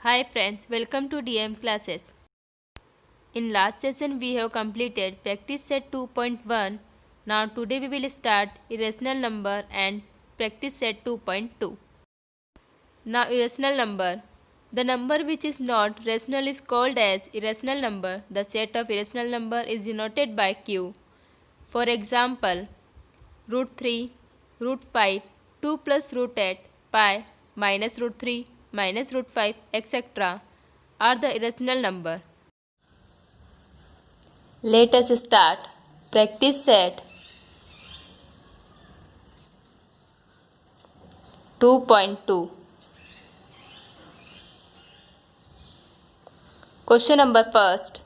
Hi friends, welcome to DM classes. In last session we have completed practice set 2.1. Now today we will start irrational number and practice set 2.2. Now irrational number. The number which is not rational is called as irrational number. The set of irrational number is denoted by Q. For example, root 3, root 5, 2 plus root 8, pi, minus root 3, minus root 5, etc. are the irrational number. Let us start. Practice set 2.2. Question number first.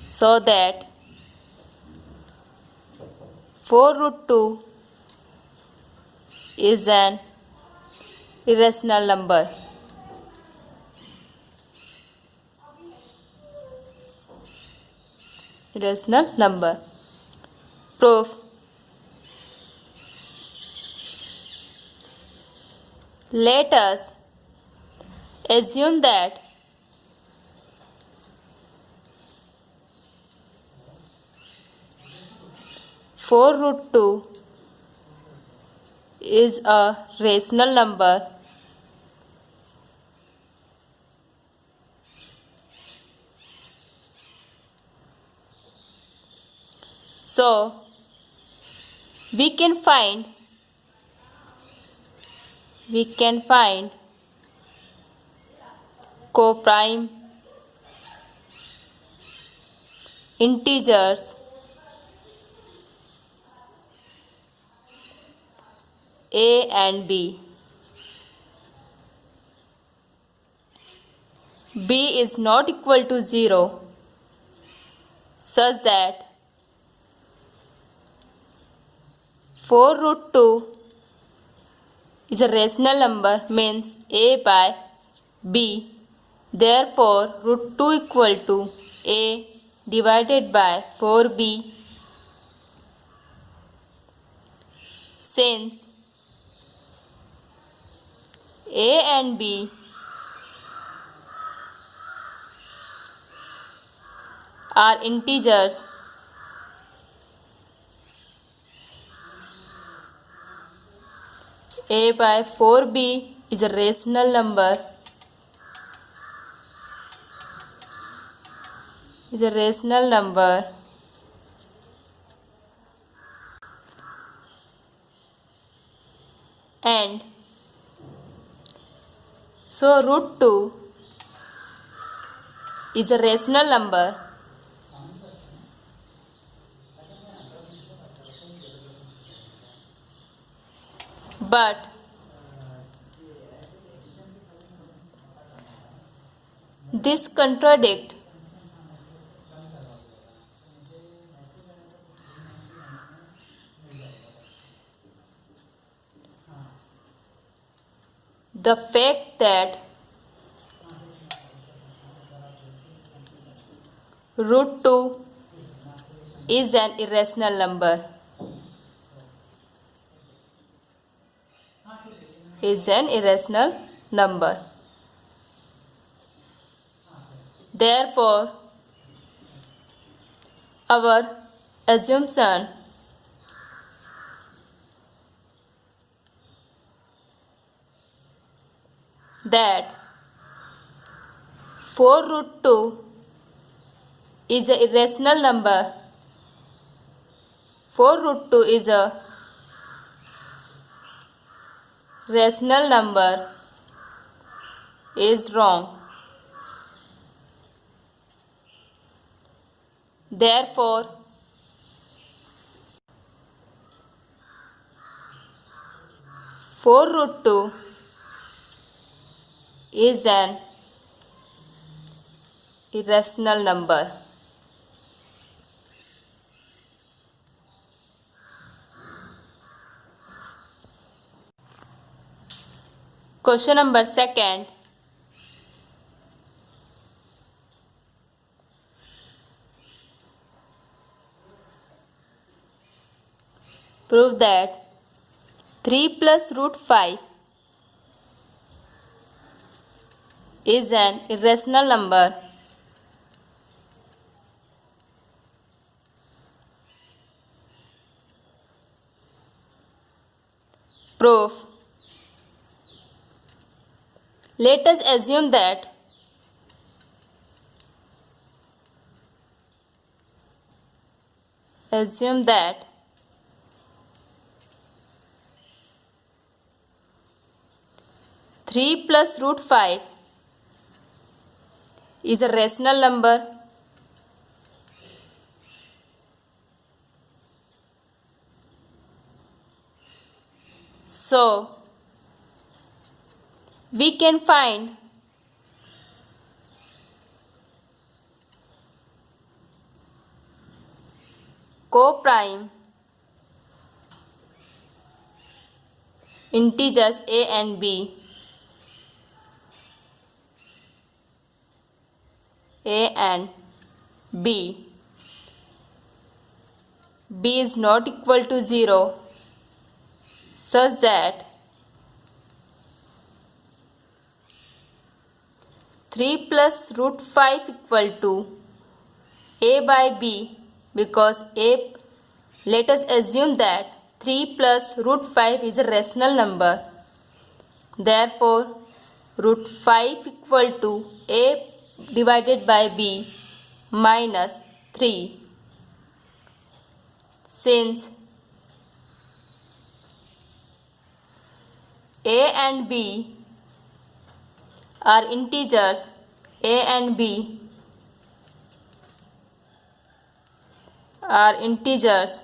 So that 4 root 2 is an irrational number. Irrational number. Proof. Let us assume that four root 2 is a rational number. So we can find coprime integers a and b. B is not equal to 0 such that 4 root 2 is a rational number, means a by b. Therefore, root 2 equal to a divided by 4b. Since a and b are integers, a by 4b is a rational number. And so root 2 is a rational number. But this contradicts the fact that root 2 is an irrational number. Therefore, our assumption that 4 root 2 is an irrational number. 4 root 2 is a rational number is wrong. Therefore, 4 root 2 is an irrational number. Question number second. Prove that 3 plus root 5 is an irrational number. Proof. Let us assume that assume that 3 plus root 5 is a rational number. So, we can find co-prime integers a and b. A and b. B is not equal to 0 such that 3 plus root 5 equal to a by b, because a, let us assume that 3 plus root 5 is a rational number. Therefore, root 5 equal to a divided by b minus 3. Since a and b are integers, a and b are integers,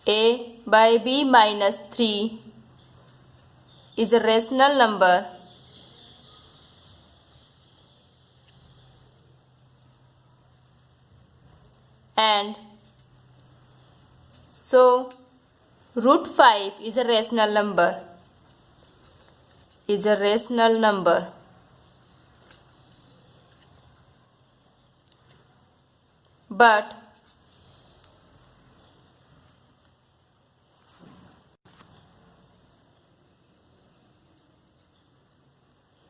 a by b minus 3 is a rational number. And so root 5 is a rational number. But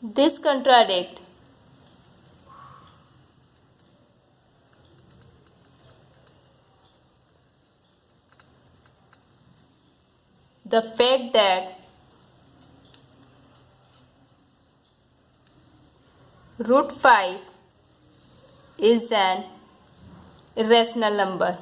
this contradicts the fact that root 5 is an irrational number.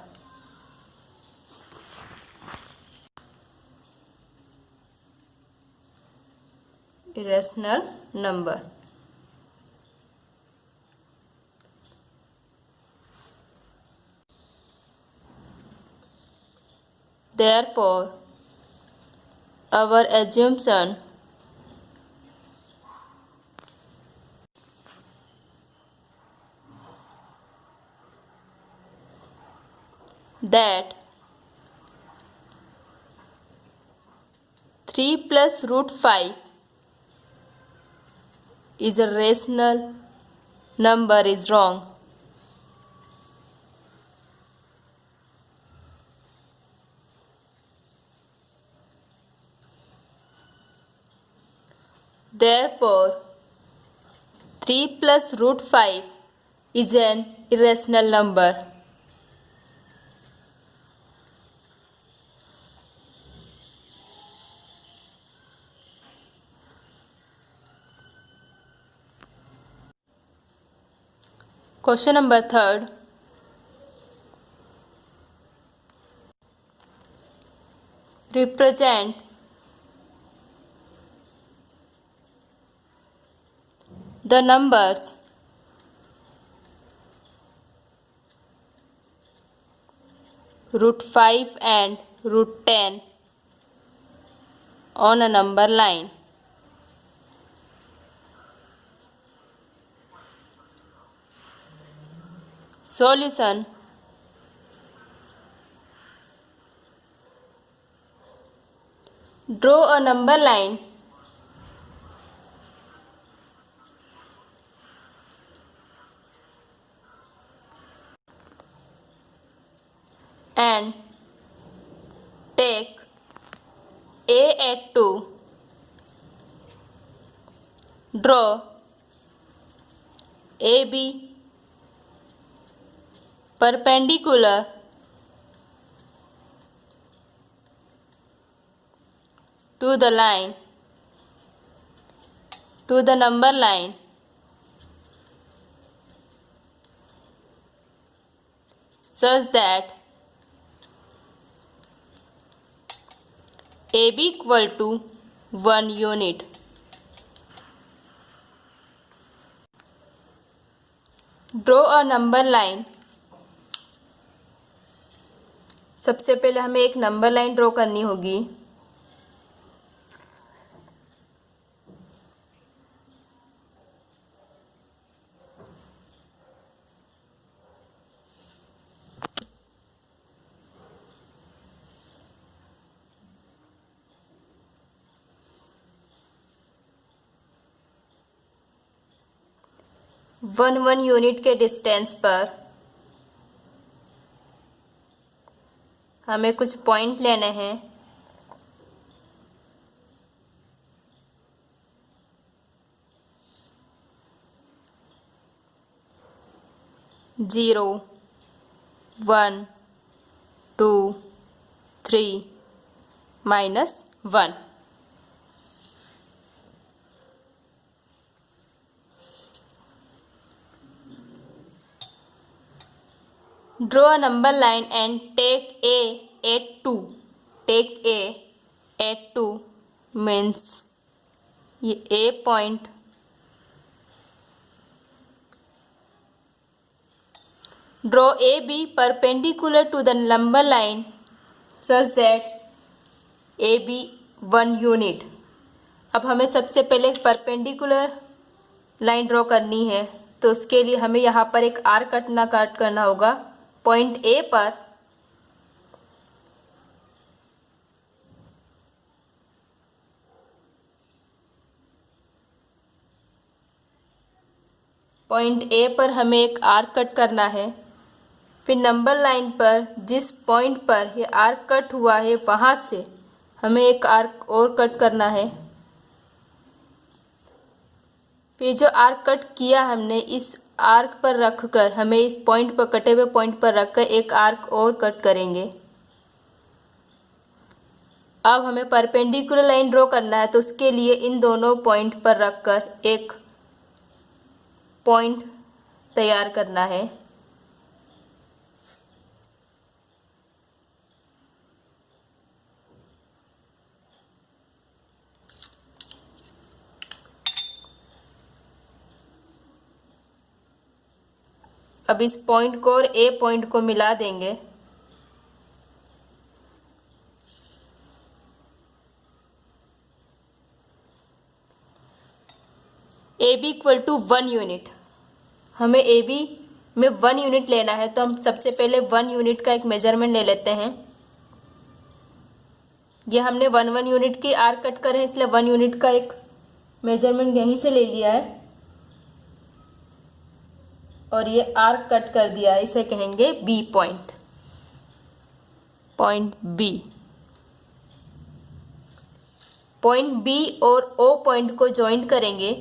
Therefore, our assumption that 3 plus root 5 is a rational number is wrong. Therefore, 3 plus root 5 is an irrational number. Question number 3. Represent the numbers root 5 and root 10 on a number line. Solution. Draw a number line and take a at 2 Draw AB perpendicular to the line, to the number line such that AB equal to 1 unit. Draw a number line. सबसे पहले हमें एक number line draw करनी होगी. One unit के distance पर हमें कुछ पॉइंट लेने हैं. Zero, 1, 2, 3, -1. Draw a number line and take A at 2. Take A at 2 means ये A point draw AB perpendicular to the number line such that AB 1 unit. अब हमें सबसे पहले परपेंडिकुलर लाइन ड्रॉ करनी है, तो उसके लिए हमें यहाँ पर एक आर्क कट करना होगा पॉइंट ए पर. पॉइंट ए पर हमें एक आर्क कट करना है. फिर नंबर लाइन पर जिस पॉइंट पर ये आर्क कट हुआ है वहाँ से हमें एक आर्क और कट करना है. फिर जो आर्क कट किया हमने, इस आर्क पर रखकर हमें इस पॉइंट पर, कटे हुए पॉइंट पर रखकर एक आर्क और कट करेंगे. अब हमें परपेंडिकुलर लाइन ड्रॉ करना है, तो उसके लिए इन दोनों पॉइंट पर रखकर एक पॉइंट तैयार करना है. अब इस पॉइंट को और ए पॉइंट को मिला देंगे. A B equal to 1 unit. हमें ए बी में 1 यूनिट लेना है, तो हम सबसे पहले 1 यूनिट का एक मेजरमेंट ले लेते हैं. ये हमने 1 यूनिट की आर्क कट करे हैं, इसलिए 1 यूनिट का एक मेजरमेंट यहीं से ले लिया है और ये आर्क कट कर दिया है. इसे कहेंगे B point. Point B. Point B और ओ पॉइंट को ज्वाइन करेंगे.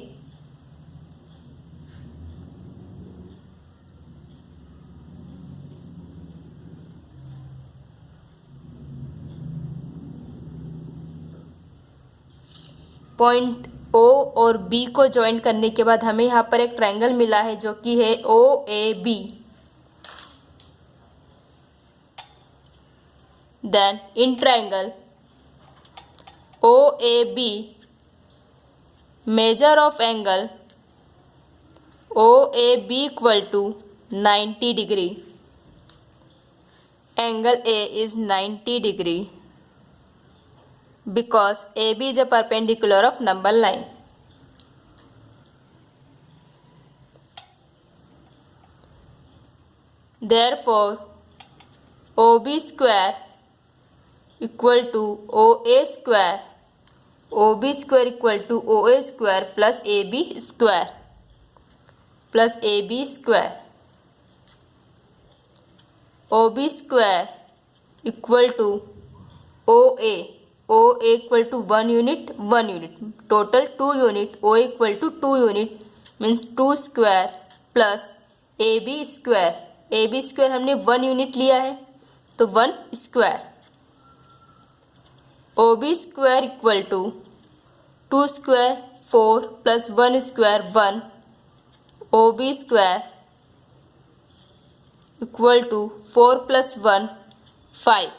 पॉइंट ओ और बी को ज्वाइन करने के बाद हमें यहाँ पर एक ट्रायंगल मिला है जो कि है O A B. Then in triangle O A B measure of angle O A B equal to 90 degree. Angle A is 90 degree because AB is a perpendicular of number line. Therefore, OB square equal to OA square, OB square equal to OA square plus AB square plus AB square. OB square equal to OA. O equal to 1 unit, 1 unit. Total 2 unit, O equal to 2 unit means 2 square plus AB square. AB square हमने 1 unit लिया है तो 1 square. OB square equal to 2 square 4 plus 1 square 1. OB square equal to 4 plus 1 5.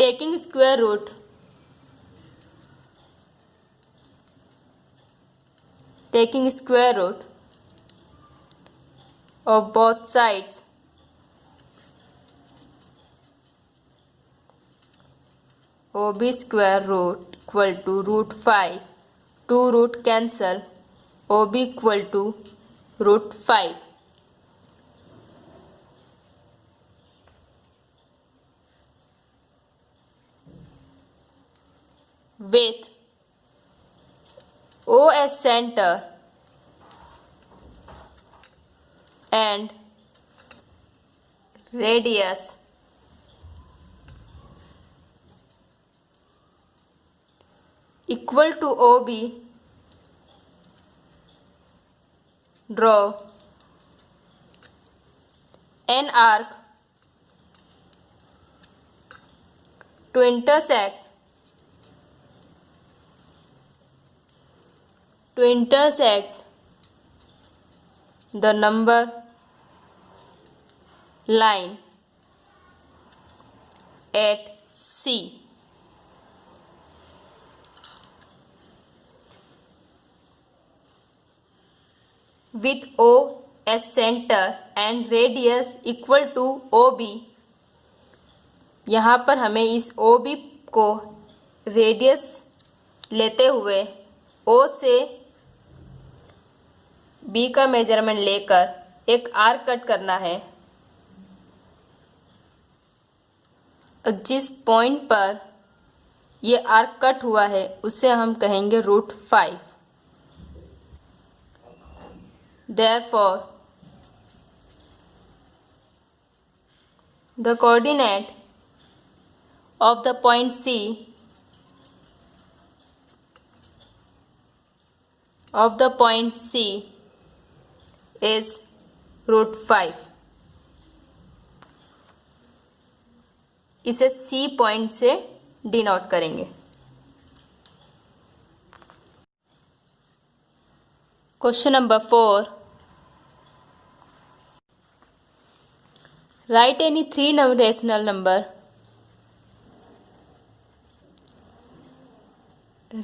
Taking square root of both sides, OB square root equal to root 5. 2 root cancel. OB equal to root 5. With O as center and radius equal to OB, draw an arc to intersect the number line at C. With O as center and radius equal to OB, यहाँ पर हमें इस OB को radius लेते हुए O से B का measurement लेकर एक आर्क कट करना है। जिस पॉइंट पर ये आर्क कट हुआ है उसे हम कहेंगे root 5। Therefore, the coordinate of the point C is root 5. इसे C पॉइंट से डिनोट करेंगे। Question number 4. Write any 3 rational number.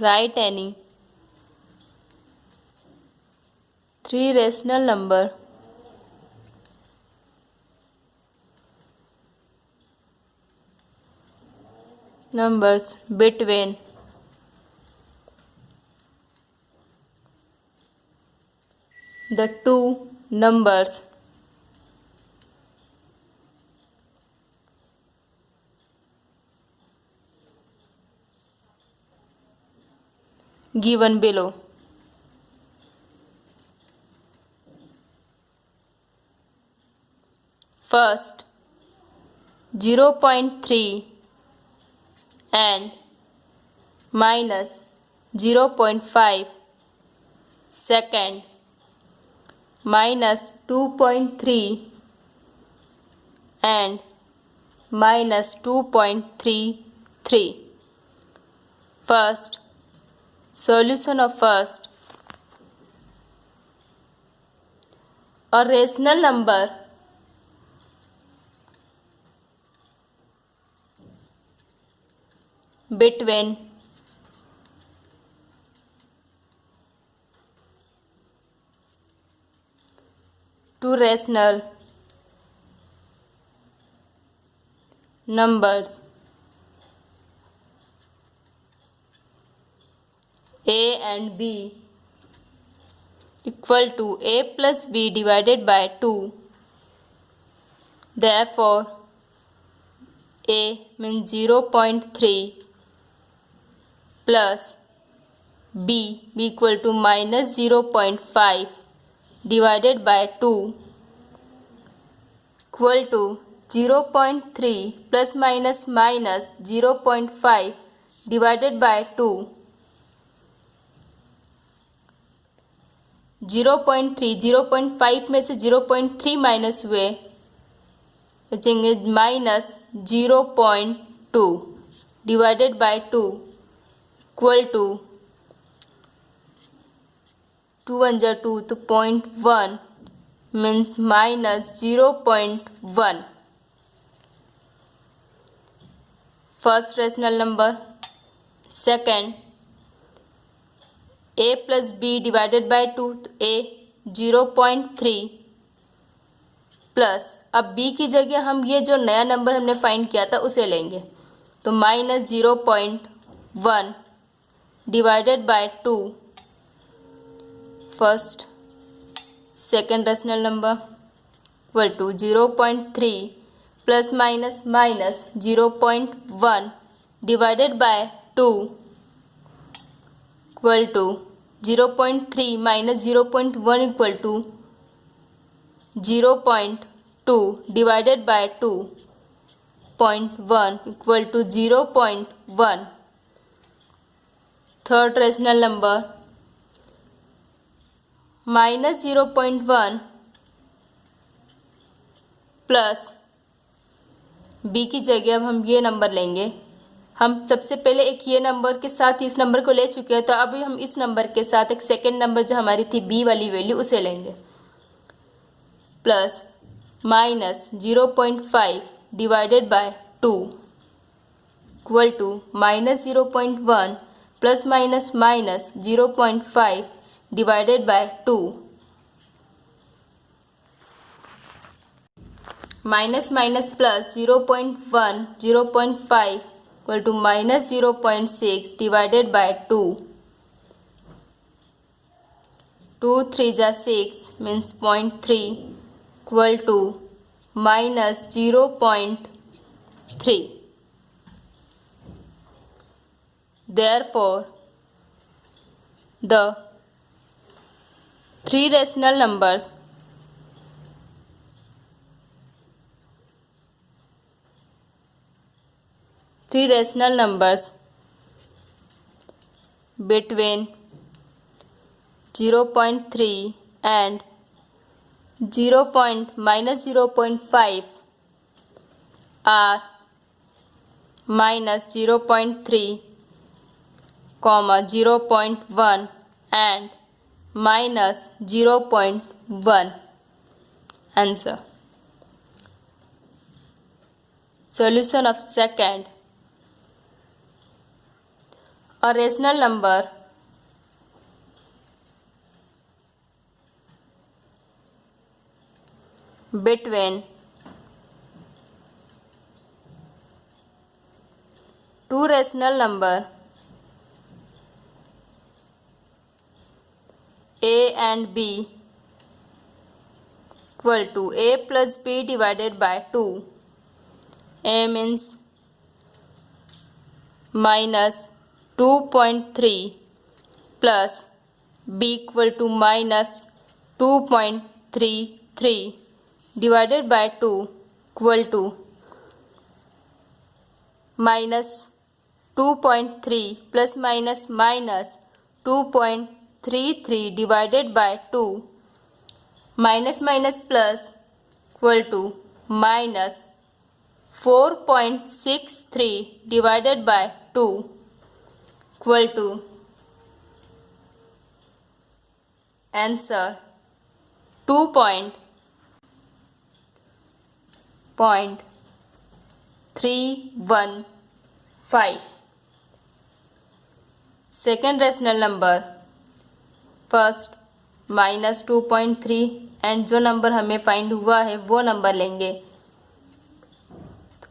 Write any 3 rational number numbers between the two numbers given below. First, 0.3 and minus 0.5. Second, minus 2.3 and minus 2.33. First, solution of first. A rational number between two rational numbers A and B equal to A plus B divided by 2. Therefore, A means 0.3 plus B equal to minus 0.5 divided by 2 equal to 0.3 plus minus 0.5 divided by 2 0.5 में से 0.3 minus हुए बचेंगे -0.2 divided by 2 equal to 2 1 जा 2 तो 0.1 means -0.1 first rational number. Second a plus B divided by 2 तो a 0.3 plus अब b की जगह हम ये जो नया नंबर हमने फाइंड किया था उसे लेंगे तो -0.1 divided by 2 first second rational number equal to 0.3 plus minus 0.1 divided by 2 equal to 0.3 minus 0.1 equal to 0.2 divided by 2.1 equal to 0.1 third rational number -0.1 plus b की जगह अब हम ये नंबर लेंगे। हम सबसे पहले एक ये नंबर के साथ इस नंबर को ले चुके हैं तो अभी हम इस नंबर के साथ एक सेकेंड नंबर जो हमारी थी b वाली वैल्यू उसे लेंगे plus -0.5 divided by 2 equal to -0.1 plus minus 0.5 divided by 2 minus minus plus 0.1 0.5 equal to -0.6 divided by 2 2 3 जा 6 means 0.3 equal to -0.3 therefore the three rational numbers between 0.3 and -0.5 are -0.3, 0.1 and -0.1. Answer. Solution of second. A rational number between two rational number a and b equal to a plus b divided by 2. A means -2.3 plus b equal to -2.33 divided by 2 equal to -2.3 plus -2.33 divided by 2 minus plus equal to -4.63 divided by 2 equal to answer 2.315. Second rational number first -2.3 and जो number हमें find हुआ है वो number लेंगे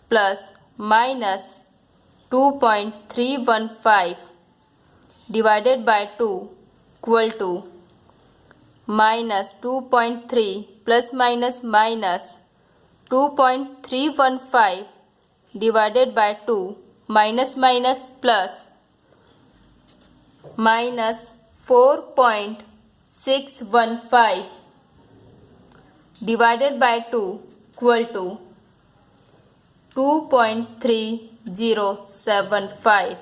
plus -2.315 divided by 2 equal to -2.3 plus -2.315 divided by 2 minus plus -4.615 divided by 2 equal to 2.3075.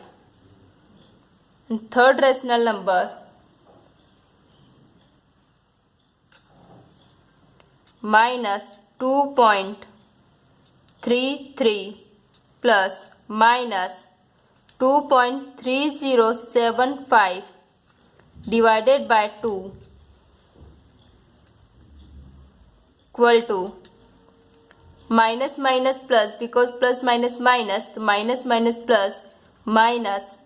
And third rational number minus 2.33 plus minus 2.3075 divided by 2 equal to minus minus plus, because plus minus minus, तो minus minus plus minus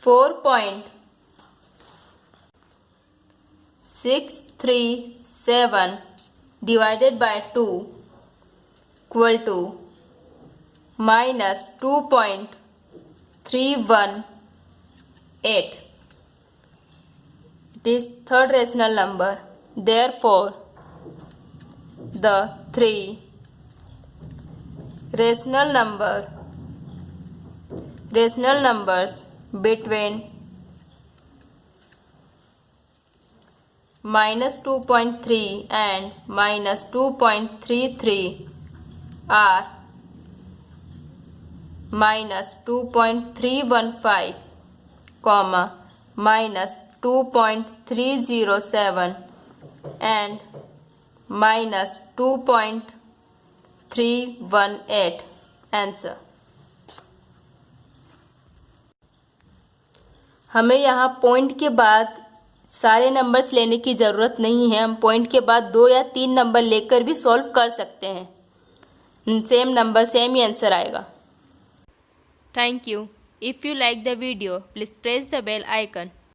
4.637 divided by 2 equal to minus 2.318. It is third rational number. Therefore, the three rational numbers between minus 2.3 and minus 2.33 are minus 2.315, comma, minus 2.307 and minus 2.318. Answer. हमें यहाँ point के बाद सारे numbers लेने की ज़रूरत नहीं है। हम पॉइंट के बाद 2 या 3 नंबर लेकर भी सॉल्व कर सकते हैं। सेम नंबर सेम ही आंसर आएगा। Thank you. If you like the video please press the bell icon